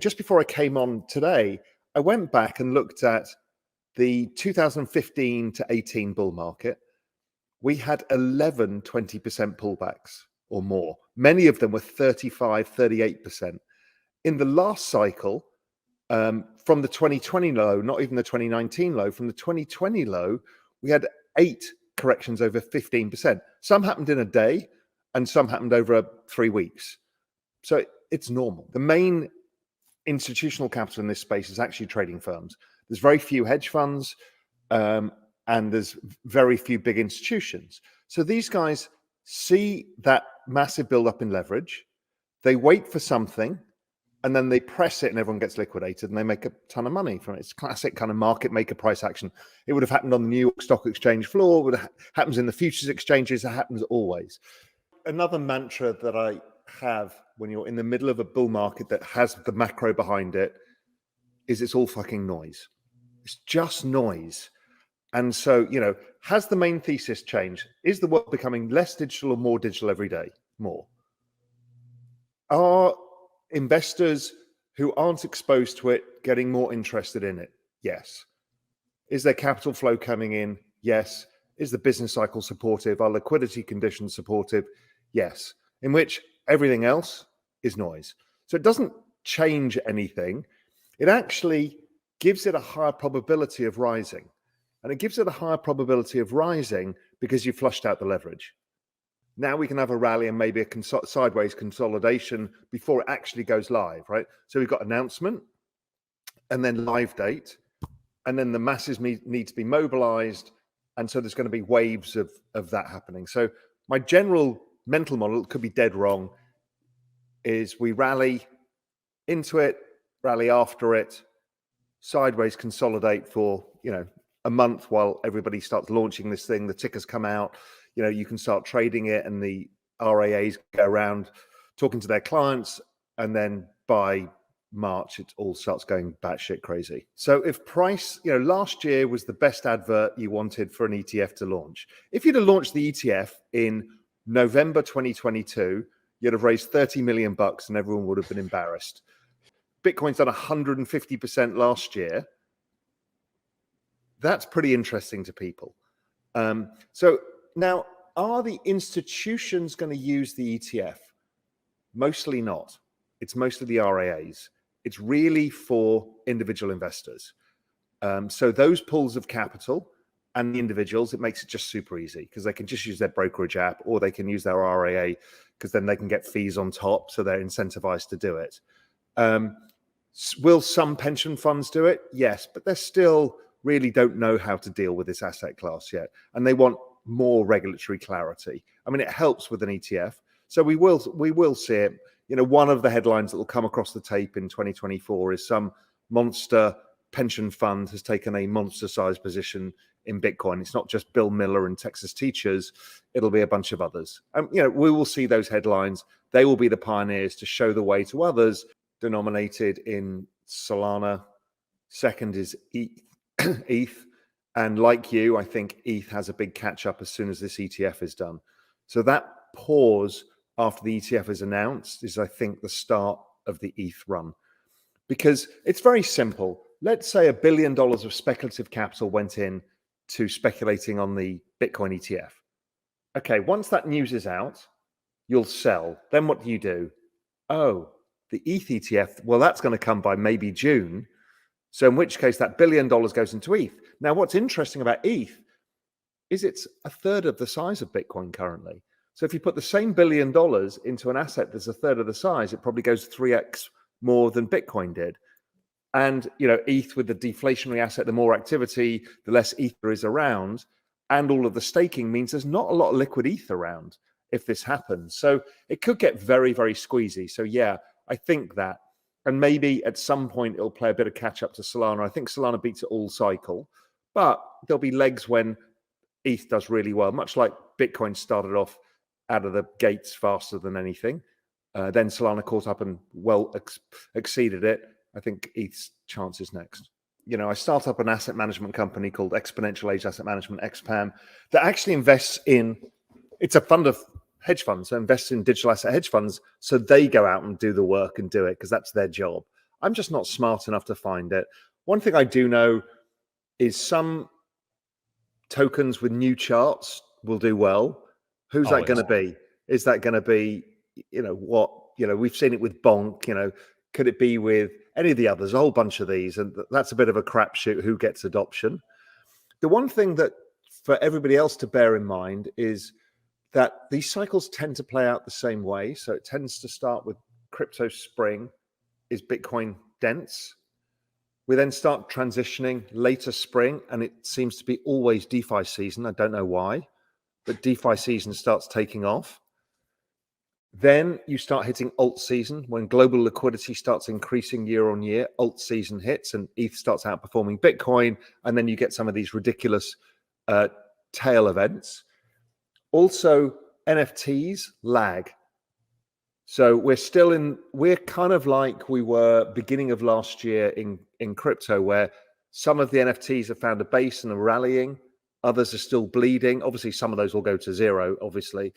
Just before I came on today, I went back and looked at the 2015 to 18 bull market. We had 11 20% pullbacks or more. Many of them were 35, 38%. In the last cycle, from the 2020 low, not even the 2019 low, from the 2020 low, we had 8 corrections over 15%. Some happened in a day and some happened over 3 weeks. So it's normal. The main institutional capital in this space is actually trading firms. There's very few hedge funds and there's very few big institutions. So these guys see that massive buildup in leverage. They wait for something and then they press it and everyone gets liquidated and they make a ton of money from it. It's classic kind of market maker price action. It would have happened on the New York Stock Exchange floor. It happens in the futures exchanges. It happens always. Another mantra that I have when you're in the middle of a bull market that has the macro behind it is it's all fucking noise. It's just noise. And so, has the main thesis changed? Is the world becoming less digital or more digital every day? More. Are investors who aren't exposed to it getting more interested in it? Yes. Is there capital flow coming in? Yes. Is the business cycle supportive? Are liquidity conditions supportive? Yes. In which everything else is noise. So it doesn't change anything. It actually gives it a higher probability of rising. And it gives it a higher probability of rising because you flushed out the leverage. Now we can have a rally and maybe a sideways consolidation before it actually goes live, right? So we've got announcement and then live date, and then the masses need to be mobilized. And so there's going to be waves of that happening. So my general mental model, it could be dead wrong, is we rally into it, rally after it, sideways consolidate for, a month while everybody starts launching this thing, the tickers come out, you can start trading it and the RAAs go around talking to their clients. And then by March, it all starts going batshit crazy. So if price, last year was the best advert you wanted for an ETF to launch. If you'd have launched the ETF in November 2022, you'd have raised 30 million bucks and everyone would have been embarrassed. Bitcoin's done 150% last year. That's pretty interesting to people. So now, are the institutions going to use the ETF? Mostly not. It's mostly the RAAs. It's really for individual investors. So those pools of capital and the individuals, it makes it just super easy because they can just use their brokerage app or they can use their RAA because then they can get fees on top. So they're incentivized to do it. Will some pension funds do it? Yes, but they're still really don't know how to deal with this asset class yet. And they want more regulatory clarity. I mean, it helps with an ETF. So we will see it. One of the headlines that will come across the tape in 2024 is some monster pension fund has taken a monster-sized position in Bitcoin. It's not just Bill Miller and Texas teachers. It'll be a bunch of others. We will see those headlines. They will be the pioneers to show the way to others, denominated in Solana. Second is ETH. And like you, I think ETH has a big catch up as soon as this ETF is done. So that pause after the ETF is announced is, I think, the start of the ETH run. Because it's very simple. Let's say $1 billion of speculative capital went in to speculating on the Bitcoin ETF. Okay, once that news is out, you'll sell. Then what do? Oh, the ETH ETF, well, that's going to come by maybe June. So in which case that $1 billion goes into ETH. Now, what's interesting about ETH is it's a third of the size of Bitcoin currently. So if you put the same $1 billion into an asset that's a third of the size, it probably goes 3x more than Bitcoin did. And, ETH with the deflationary asset, the more activity, the less ETH there is around. And all of the staking means there's not a lot of liquid ETH around if this happens. So it could get very, very squeezy. So yeah, I think that. And maybe at some point it'll play a bit of catch up to Solana. I think Solana beats it all cycle, but there'll be legs when ETH does really well, much like Bitcoin started off out of the gates faster than anything. Then Solana caught up and exceeded it. I think ETH's chance is next. I start up an asset management company called Exponential Age Asset Management, XPAM, that actually invests in, it's a fund of hedge funds, so invest in digital asset hedge funds, so they go out and do the work and do it because that's their job. I'm just not smart enough to find it. One thing I do know is some tokens with new charts will do well. Who's that going to be? Is that going to be, we've seen it with Bonk, could it be with any of the others, a whole bunch of these? And that's a bit of a crapshoot who gets adoption. The one thing that for everybody else to bear in mind is that these cycles tend to play out the same way. So it tends to start with crypto spring. Is Bitcoin dense? We then start transitioning later spring, and it seems to be always DeFi season. I don't know why, but DeFi season starts taking off. Then you start hitting alt season when global liquidity starts increasing year on year. Alt season hits and ETH starts outperforming Bitcoin, and then you get some of these ridiculous tail events. Also, NFTs lag. So we're kind of like we were beginning of last year in crypto, where some of the NFTs have found a base and are rallying. Others are still bleeding. Obviously, some of those will go to zero, obviously.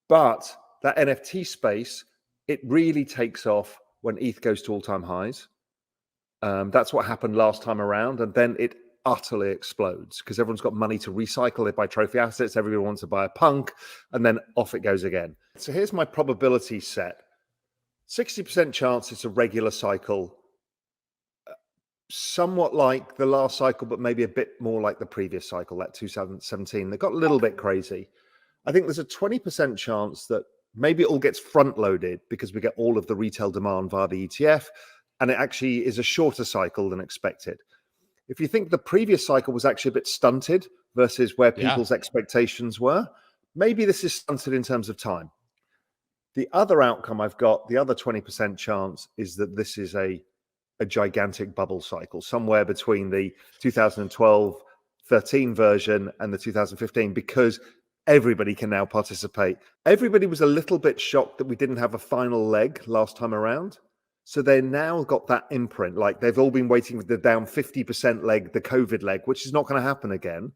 But that NFT space, it really takes off when ETH goes to all-time highs. That's what happened last time around. And then it utterly explodes because everyone's got money to recycle. They buy trophy assets. Everyone wants to buy a punk. And then off it goes again. So here's my probability set. 60% chance it's a regular cycle. Somewhat like the last cycle, but maybe a bit more like the previous cycle, that 2017. They got a little bit crazy. I think there's a 20% chance that maybe it all gets front loaded because we get all of the retail demand via the ETF, and it actually is a shorter cycle than expected. If you think the previous cycle was actually a bit stunted versus where people's expectations were, maybe this is stunted in terms of time. The other outcome I've got, the other 20% chance, is that this is a gigantic bubble cycle, somewhere between the 2012-13 version and the 2015, because everybody can now participate. Everybody was a little bit shocked that we didn't have a final leg last time around. So they now got that imprint, like they've all been waiting for the down 50% leg, the COVID leg, which is not going to happen again.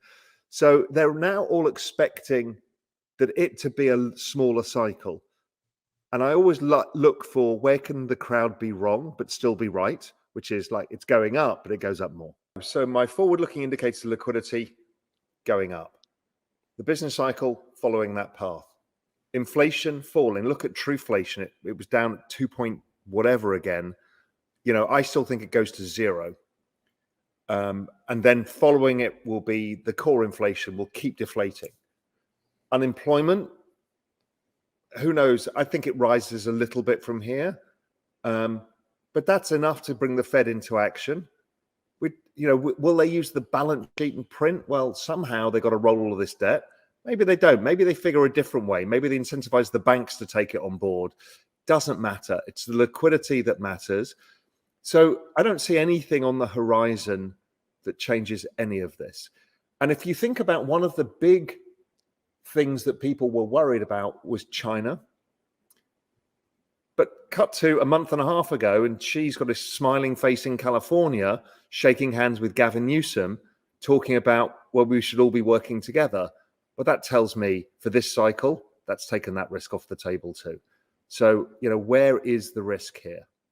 So they're now all expecting that it to be a smaller cycle. And I always look for where can the crowd be wrong, but still be right, which is like it's going up, but it goes up more. So my forward-looking indicators of liquidity going up. The business cycle following that path. Inflation falling. Look at trueflation. It was down at 2 point whatever again. I still think it goes to zero. And then following it will be the core inflation will keep deflating. Unemployment, who knows? I think it rises a little bit from here. But that's enough to bring the Fed into action. Will they use the balance sheet and print? Well, somehow they got to roll all of this debt. Maybe they don't. Maybe they figure a different way. Maybe they incentivize the banks to take it on board. Doesn't matter. It's the liquidity that matters. So I don't see anything on the horizon that changes any of this. And if you think about one of the big things that people were worried about was China. But cut to a month and a half ago, and she's got a smiling face in California, shaking hands with Gavin Newsom, talking about, well, we should all be working together. Well, that tells me for this cycle, that's taken that risk off the table too. So, where is the risk here?